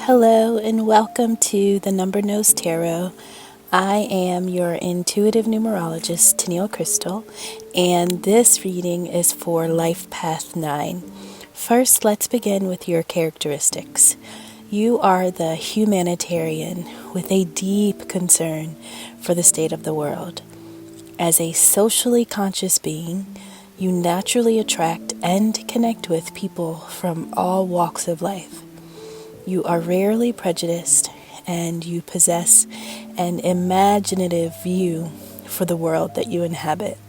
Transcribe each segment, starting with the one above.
Hello and welcome to the Number Nose Tarot. I am your intuitive numerologist, Tennille Crystal, and this reading is for Life Path 9. First, let's begin with your characteristics. You are the humanitarian with a deep concern for the state of the world. As a socially conscious being, you naturally attract and connect with people from all walks of life. You are rarely prejudiced, and you possess an imaginative view for the world that you inhabit.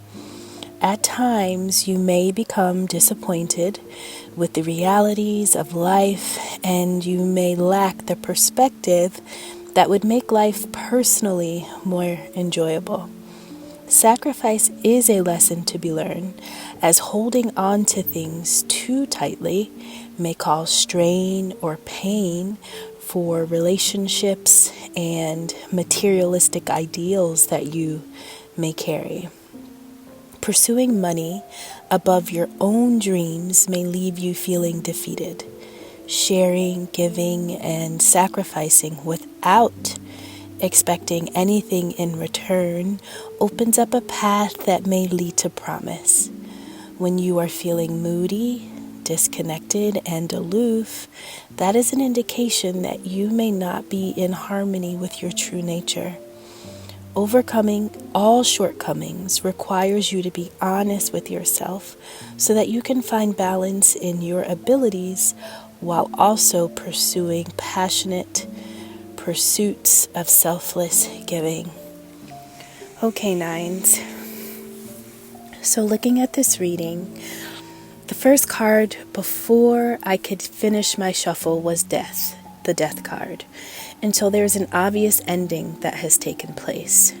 At times, you may become disappointed with the realities of life, and you may lack the perspective that would make life personally more enjoyable. Sacrifice is a lesson to be learned, as holding on to things too tightly may cause strain or pain for relationships and materialistic ideals that you may carry. Pursuing money above your own dreams may leave you feeling defeated. Sharing, giving, and sacrificing without expecting anything in return opens up a path that may lead to promise. When you are feeling moody, disconnected, and aloof, that is an indication that you may not be in harmony with your true nature. Overcoming all shortcomings requires you to be honest with yourself so that you can find balance in your abilities while also pursuing passionate pursuits of selfless giving. Okay, nines. So looking at this reading, the first card before I could finish my shuffle was Death, the Death card. And so there's an obvious ending that has taken place.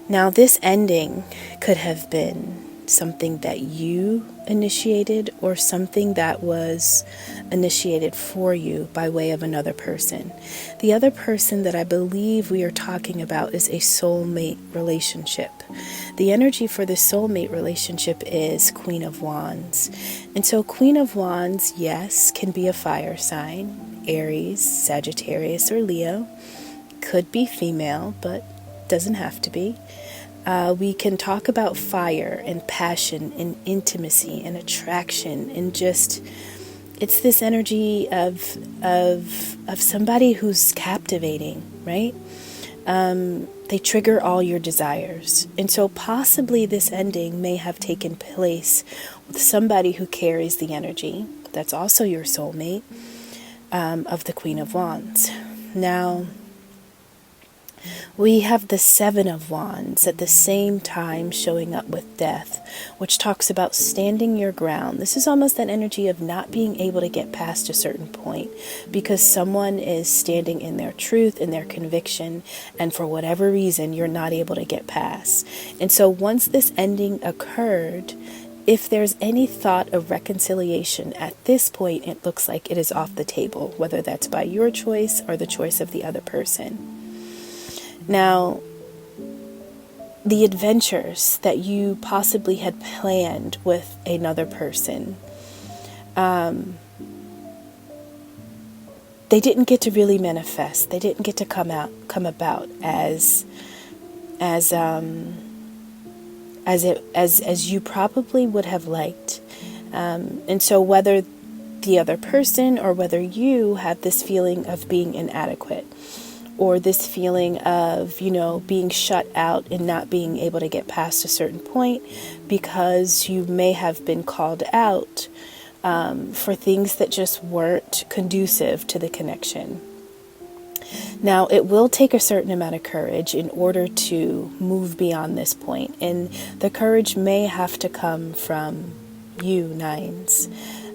Now this ending could have been something that you initiated or something that was initiated for you by way of another person. The other person that I believe we are talking about is a soulmate relationship. The energy for the soulmate relationship is Queen of Wands. And so Queen of Wands, yes, can be a fire sign, Aries, Sagittarius, or Leo. Could be female, but doesn't have to be. We can talk about fire and passion and intimacy and attraction and just, it's this energy of somebody who's captivating, right? They trigger all your desires. And so possibly this ending may have taken place with somebody who carries the energy. That's also your soulmate, of the Queen of Wands. Now, we have the Seven of Wands at the same time showing up with Death, which talks about standing your ground. This is almost that energy of not being able to get past a certain point because someone is standing in their truth, in their conviction, and for whatever reason, you're not able to get past. And so once this ending occurred, if there's any thought of reconciliation at this point, it looks like it is off the table, whether that's by your choice or the choice of the other person. Now, the adventures that you possibly had planned with another person, they didn't get to really manifest. They didn't get to come about as you probably would have liked. And so whether the other person or whether you have this feeling of being inadequate, or this feeling of, being shut out and not being able to get past a certain point because you may have been called out for things that just weren't conducive to the connection. Now, it will take a certain amount of courage in order to move beyond this point, and the courage may have to come from you, nines.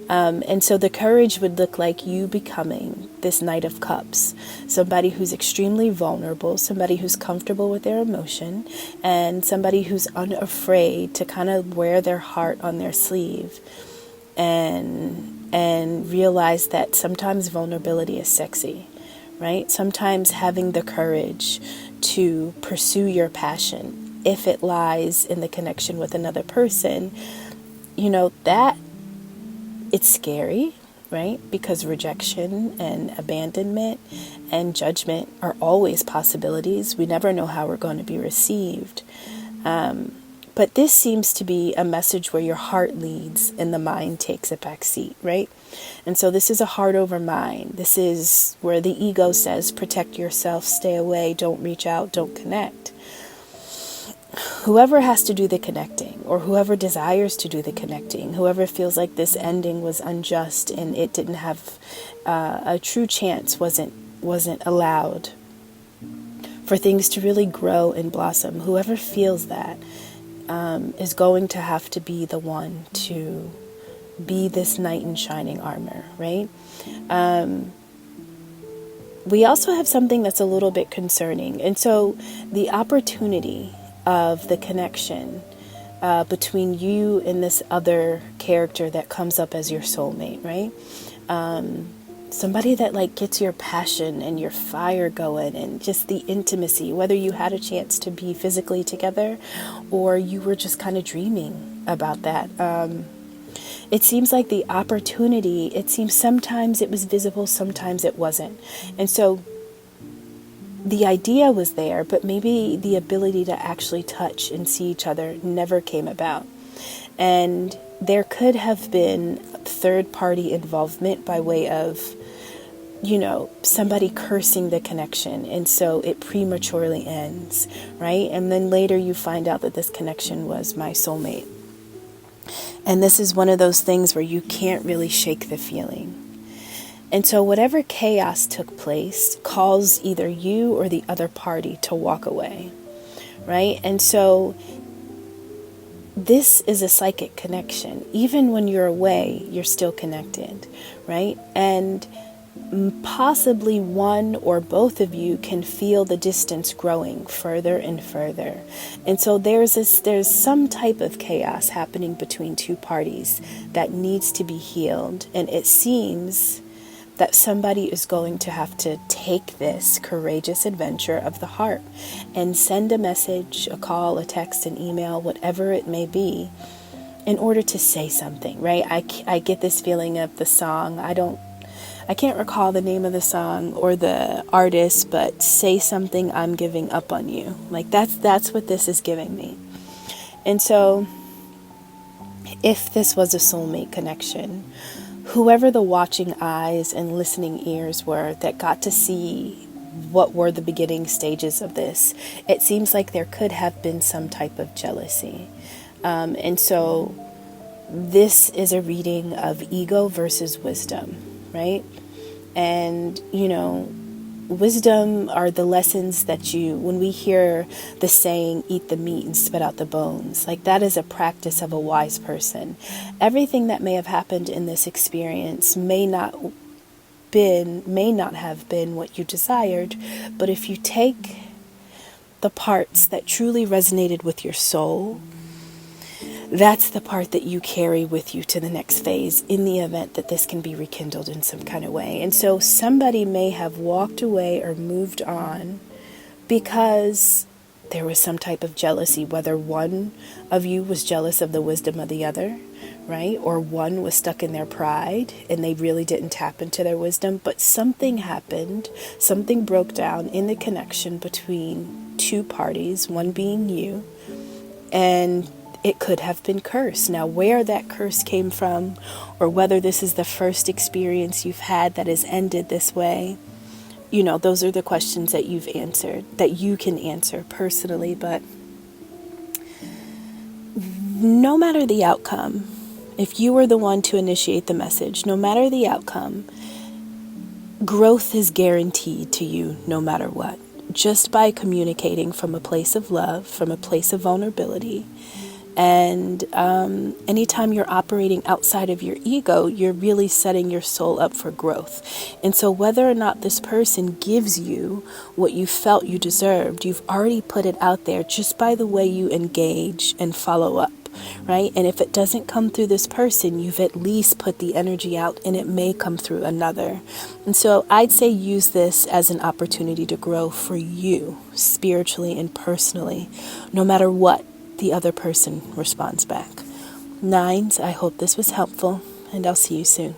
And so the courage would look like you becoming this Knight of Cups, somebody who's extremely vulnerable, somebody who's comfortable with their emotion, and somebody who's unafraid to kind of wear their heart on their sleeve and realize that sometimes vulnerability is sexy, right? Sometimes having the courage to pursue your passion, if it lies in the connection with another person, that it's scary. right? Because rejection and abandonment and judgment are always possibilities. We never know how we're going to be received. But this seems to be a message where your heart leads and the mind takes a back seat, right? And so this is a heart over mind. This is where the ego says, protect yourself, stay away, don't reach out, don't connect. Whoever has to do the connecting, or whoever desires to do the connecting, whoever feels like this ending was unjust and it didn't have a true chance, wasn't allowed for things to really grow and blossom, whoever feels that is going to have to be the one to be this knight in shining armor, right? We also have something that's a little bit concerning. And so the opportunity of the connection between you and this other character that comes up as your soulmate, right? Somebody that like gets your passion and your fire going and just the intimacy, whether you had a chance to be physically together or you were just kind of dreaming about that. It seems like the opportunity, it seems sometimes it was visible, sometimes it wasn't. And so the idea was there, but maybe the ability to actually touch and see each other never came about. And there could have been third-party involvement by way of, somebody cursing the connection. And so it prematurely ends, right? And then later you find out that this connection was my soulmate. And this is one of those things where you can't really shake the feeling. And so whatever chaos took place calls either you or the other party to walk away, right? And so this is a psychic connection. Even when you're away, you're still connected, right? And possibly one or both of you can feel the distance growing further and further. And so there's some type of chaos happening between two parties that needs to be healed. And it seems that somebody is going to have to take this courageous adventure of the heart and send a message, a call, a text, an email, whatever it may be, in order to say something, right? I get this feeling of the song. I can't recall the name of the song or the artist, but say something, I'm giving up on you. Like that's what this is giving me. And so if this was a soulmate connection, whoever the watching eyes and listening ears were that got to see what were the beginning stages of this, it seems like there could have been some type of jealousy. And so this is a reading of ego versus wisdom, right? And, wisdom are the lessons that when we hear the saying, eat the meat and spit out the bones, like that is a practice of a wise person. Everything that may have happened in this experience may not have been what you desired, but if you take the parts that truly resonated with your soul, that's the part that you carry with you to the next phase in the event that this can be rekindled in some kind of way. And so somebody may have walked away or moved on because there was some type of jealousy, whether one of you was jealous of the wisdom of the other, right? Or one was stuck in their pride and they really didn't tap into their wisdom. But something happened, something broke down in the connection between two parties, one being you, and it could have been cursed. Now, where that curse came from, or whether this is the first experience you've had that has ended this way, those are the questions that you've answered, that you can answer personally. But no matter the outcome, if you were the one to initiate the message, no matter the outcome, growth is guaranteed to you no matter what, just by communicating from a place of love, from a place of vulnerability. And anytime you're operating outside of your ego, you're really setting your soul up for growth. And so whether or not this person gives you what you felt you deserved, you've already put it out there just by the way you engage and follow up, right? And if it doesn't come through this person, you've at least put the energy out and it may come through another. And so I'd say use this as an opportunity to grow for you spiritually and personally, no matter what the other person responds back. Nines, I hope this was helpful, and I'll see you soon.